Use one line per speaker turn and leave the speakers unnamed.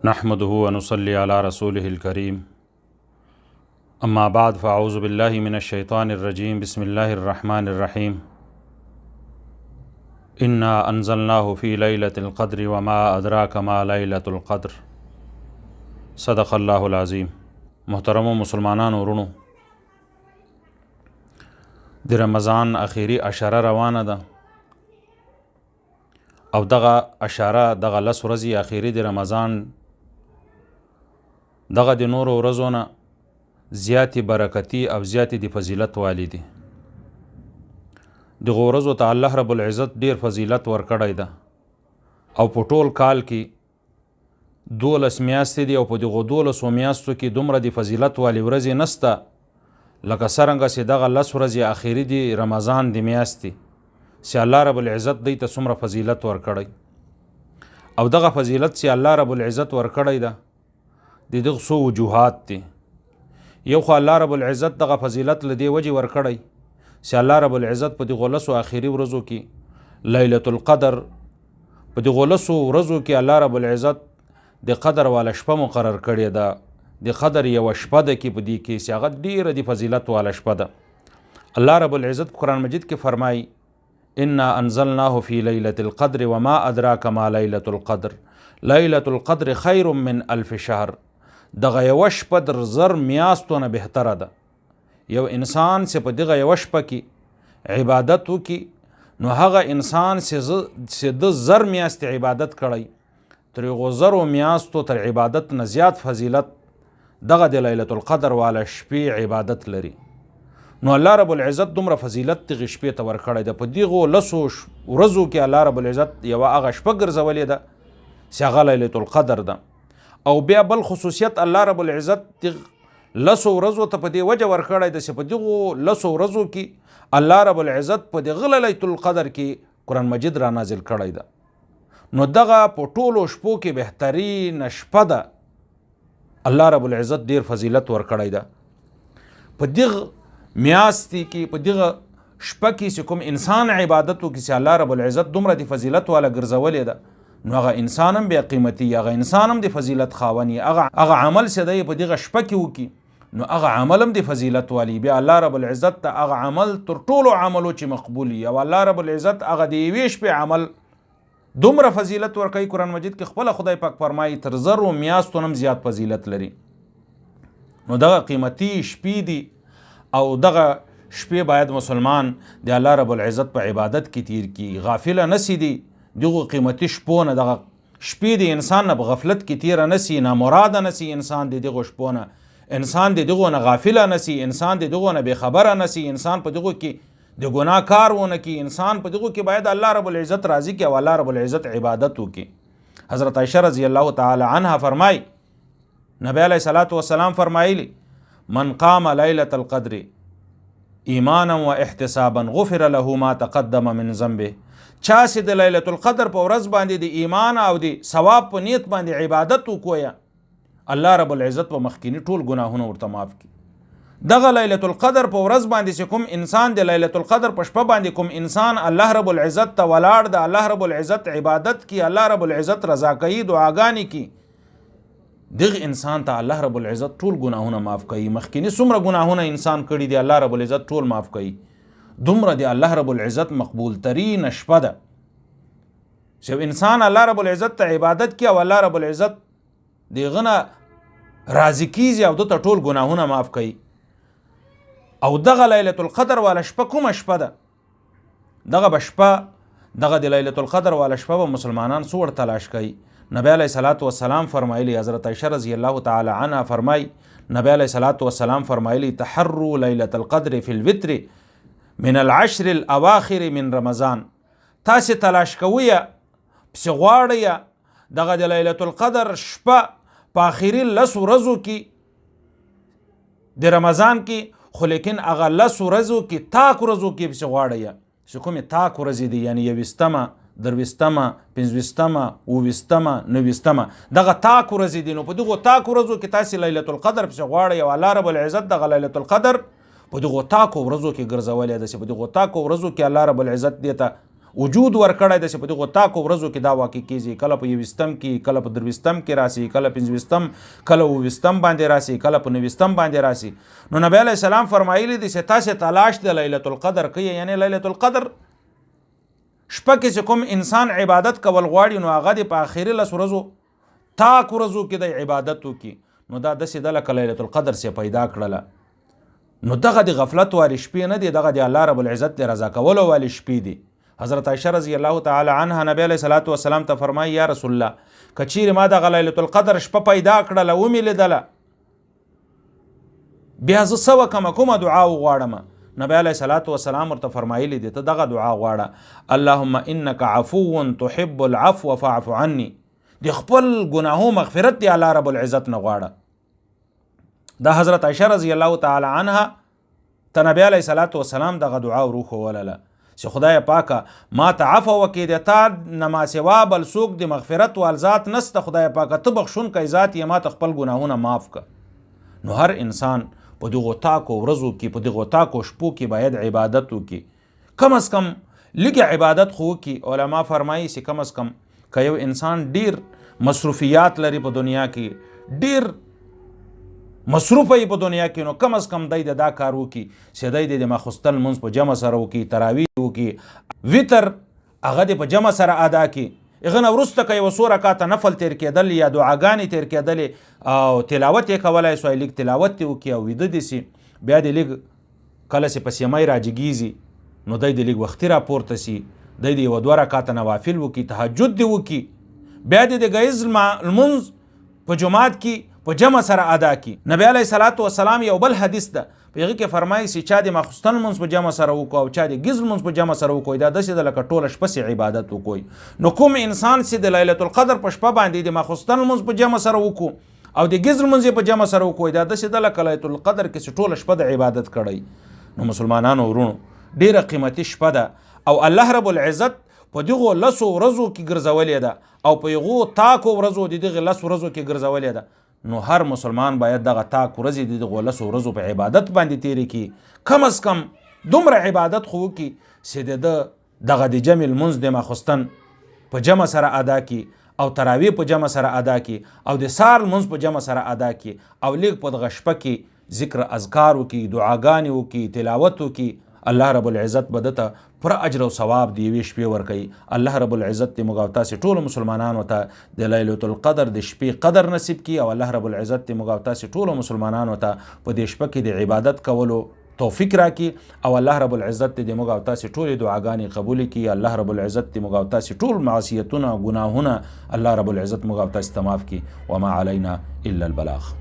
नहमदुहु व नुसल्ली अला रसूलिहिल करीम। अम्मा बाद फ़अऊज़ु बिल्लाहि मिनश्शैतानिर्रजीम। बिस्मिल्लाहिर्रहमानिर्रहीम। इन्ना अंज़लनाहु फ़ी लैलतिल क़द्रि व मा अदराक मा लैलतुल क़द्र। सदक़ल्लाहुल अज़ीम। मोहतरम मुसलमानान वरुणो, د रमज़ान आखिरी अशरा रवाना ده او دغه اشاره دغه لس ورځې اخیری د رمضان دغه د نورو ورځو نه زیاتې برکتي او زیاتې د فضیلت والی دي. دغه ورځو ته الله رب العزت ډیر فضیلت ورکړی ده او په ټول کال کې 12 میاشتې دي او په دغه 12 میاشتو کې دومره د فضیلت والی ورځې نسته لکه څرنګه چې دغه لس ورځې اخیری د رمضان د میاشتې چې الله رب العزت دی ته څومره فضیلت ورکړی او دغه فضیلت چې الله رب العزت ورکړی ده د دغه څو وجوهات دي. یو خو الله رب العزت دغه فضیلت له دې وجې ورکړی چې الله رب العزت په دغه لسو اخري ورځو کې لیلة القدر په دغه لسو ورځو کې الله رب العزت د قدر والا شپه مقرر کړې ده. د قدر یوه شپه ده کې په دې کې چې هغه ډیره د فضیلت والا شپه ده. الله رب العزت قرآن مجید کې فرمایي انا انزلناه في ليلة القدر وما ادراك ما ليلة القدر ليلة القدر خير من الف شهر. دغه یوه شپه در زر میاشتو نه بهتره ده. یو انسان چې په دغه یوه شپه کې عبادت وکړي نو هغه انسان چې د زر میاشتې عبادت کړی تر هغو زرو میاشتو تر عبادت نه زیات فضیلت دغه د لیلة القدر والا شپې عبادت لري. نو الله رب العزت دومره فضیلت دغه شپې ته ورکړی ده. په دغو لسو ورځو کې الله رب العزت یوه هغه شپه ګرځولې ده چې هغه لیلة القدر ده. او بیا بل خصوصیت الله رب العزت لسو ورځو ته په دې وجه ورکړی ده چې په دغو لسو ورځو کې الله رب العزت په دغه لیلة القدر کې قرآن مجید را نازل کړی ده. نو دغه په ټولو شپو کې بهترین شپه ده. الله رب العزت ډیر فضیلت ورکړی ده. په دغه میاشتې کې په دغه شپه کې چې کوم انسان عبادت وکړي چې الله رب العزت دومره د فضیلت والا ګرځولې ده نو هغه انسان هم بیا قیمتي، هغه انسان هم د فضیلت خاوند، هغه عمل چې دی په دغه شپه کې وکړي نو هغه عمل هم د فضیلت والی. بیا الله رب العزت ته هغه عمل تر ټولو عملو چې مقبول وي او الله رب العزت هغه د یوې شپې عمل دومره فضیلت ورکوي. قرآن مجید کې خپله خدای پاک فرمایي تر زرو میاشتو هم زیات فضیلت لري. نو دغه قیمتي شپې دي او دغه شپې باید مسلمان د الله رب العزت په عبادت کې تیر کی، غافله نسی دي دغه قیمتي شپو نه. دغه شپې د انسان نه په غفلت کې تیره نسی، نامراده نسی انسان د دغه شپو نه، انسان د دغه نه غافله نسی، انسان د دغه نه بېخبره نسی، انسان په دغه کې د ګناه کار ونه کی، انسان په دغه کې باید الله رب العزت راضي کړي او الله رب العزت عبادت وکړي. حضرت عائشہ رضی الله تعالی عنها فرمای نبی علیہ الصلوۃ والسلام فرمایلی من قام لیلة القدر ایمانا و احتسابا غفر له ما تقدم من ذنبه. چا چې د لیلة القدر په ورځ باندې د ایمان او د ثواب په نیت باندې عبادت وکویا الله رب العزت په مخکینی ټول ګناهونه ورته معاف کړي. دغه لیلة القدر په ورځ باندې چې کوم انسان د لیلة القدر په شپه باندې کوم انسان الله رب العزت ته ولاړ د الله رب العزت عبادت کی، الله رب العزت رضا کوي، دعاګانې کی، دغه انسان ته الله رب العزت ټول ګناهونه معاف کوي. مخکینی څومره ګناهونه انسان کړي دي الله رب العزت ټول معاف کوي. دومره دی الله رب العزت مقبول ترین شپه ده چې انسان الله رب العزت ته عبادت کوي او الله رب العزت دغه نه راضي کیږي او دته ټول ګناهونه معاف کوي. او دغه لیلة القدر والا شپه کومه شپه ده؟ دغه بشپه دغه د لیلة القدر والا شپه به مسلمانان څو ور تلاش کوي. نبی علیہ الصلوۃ والسلام فرمایلی، حضرت عائشہ رضی الله تعالی عنها فرمای نبی علیہ الصلوۃ والسلام فرمایلی تحروا لیلة القدر فی الوتر من العشر الاواخر من رمضان. تاسې تلاش کوئ پسې غواړئ دغه د لیلة القدر شپه په آخري لسو ورځو کې د رمضان کې، خو لیکن هغه لسو ورځو کې تاک ورځو کې پسې غواړئ چې کومې تاک ورځې دي یعنی 20مه، 23مه، 25مه، 28مه، 29مه دغه تاک ورځې دي. نو په دغو تاک ورځو کې تاسې لیلة القدر پسې غواړئ او الله رب العزت دغه لیلة القدر په دغو تاکو ورځو کې ګرځولې ده چې په دغو تاکو ورځو کې الله رب العزت دې ته وجود ورکړی د چې په دغو تاکو ورځو کې دا واقع کیږي، کله په 21 کې، کله په 23 کې راسي، کله 25 کله 29 باندې راسي، کله په 29 باندې راسي. نو نبی علیه السلام فرمایلی دي چې تاسو تلاش د لیلة القدر کوي، یعنی لیلة القدر شپه کې چې کوم انسان عبادت کول غواړي نو هغه د په آخري 10 ورځو تاک ورځو کې د عبادت وکړي، نو دا داسې د لکه لیلة القدر سې پیدا کړله. نو دغه د غفلت والی شپې نه دي، دغه د الله رب العزت د رضا کولو والی شپې دي. حضرت عائشہ رضی الله تعالی عنها نبی علیه الصلاۃ والسلام ته فرمایي یا رسول الله که چیرې ما دغه لیلة القدر شپه پیدا کړله ومې لیدله بیا زه څه وکړم، کومه دعا وغواړم؟ نبی علیه الصلاۃ والسلام ورته فرمایلی دي ته دغه دعا غواړه، اللهم انک عفو تحب العفو فاعف عني، د خپل ګناهو مغفرت دی الله رب العزت نه غواړه. دا حضرت عائشہ رضی الله تعالی عنها ته نبی علیه الصلاۃ والسلام دغه دعا وروښولله چې خدای پاکه ما ته عفو وکړي، د تا نه ما سوا بل څوک د مغفرت وال ذات نسته، خدای پاکه ته بخښونکی ذات یې، ما ته خپل ګناهونه معاف کړه. نو هر انسان په دغو تاکو ورځو کې، په دغو تاکو شپو کې باید عبادت وکړي، کم از کم لږ عبادت خو وکړي. علما فرمایي چې کم از کم که یو انسان ډیر مصروفیات لري په دنیا کې، ډیر مصروفه یې په دنیا کې، نو کم از کم دی دا کار وکړي چې دی د ماخوستن لمونځ په جمع سره وکړي، تراویح وکړي، وتر هغه د په جمع سره ادا کړي، هغه نه وروسته که یو څو رکعاته نفل تیر کېدل یا دعاګانې تیر کېدلې او تلاوت یې کولی سوی، لږ تلاوت یې وکړي او ویده دې سي، بیا دې لږ کله چې په سیمای راجګیږي نو دی د لږ وختي راپورته سي، دی د یو 2 رکعاته نوافل وکړي، تهجد دې وکړي، بیا دې د ګهیځ لمونځ په جماعت کې په جمع سره ادا کړي. نبی علیه الصلاۃ والسلام یو بل حدیث ده په هغې کې فرمایي چې چا د ماخوستن لمونځ په جمع سره وکړو او چا د ګهیځ لمونځ په جمع سره وکړو، دا داسې ده لکه ټوله شپه سې عبادت وکړي. نو کوم انسان چې د لیلة القدر په شپه باندې د ماخوستن لمونځ په جمع سره وکړو او د ګهیځ لمونځ په جمع سره وکړو، دا داسې ده لکه لیلة القدر کې چې ټوله شپه د عبادت کړی. نو مسلمانانو ورونو ډیره قیمتي شپه ده او الله رب العزت په دغو 10 ورځو کې ګرځولې ده او په هغو تاکو ورځو د دغې 10 ورځو کې ګرځولې ده. نو هر مسلمان باید دغه تاک ورځې د دغو 10 ورځو په عبادت باندې تیرې کړي، کم از کم دومره عبادت خو وکړي چې د دغه د جمع لمونځ د ماخوستن په جمع سره ادا کړي او تراویح په جمع سره ادا کړي او د سهار لمونځ په جمع سره ادا کړي او لږ په دغه شپه کې ذکر اذکار وکړي، دعاګانې وکړي، تلاوت وکړي. الله رب العزت به دته پر اجر او ثواب دی یوې شپې ورکوي. الله رب العزت دې موږ او تاسې ټولو مسلمانانو ته د لیلة القدر د شپې قدر نصیب کړي او الله رب العزت دې موږ او تاسې ټولو مسلمانانو ته په دې شپه کې د عبادت کولو توفیق راکړي او الله رب العزت دې موږ او تاسې ټولې دعاګانې قبول کړي. الله رب العزت دې موږ او تاسې ټول معصیتونه ګناهونه الله رب العزت موږ او تاسې ته معاف کړي. وما علینا الا البلاغ.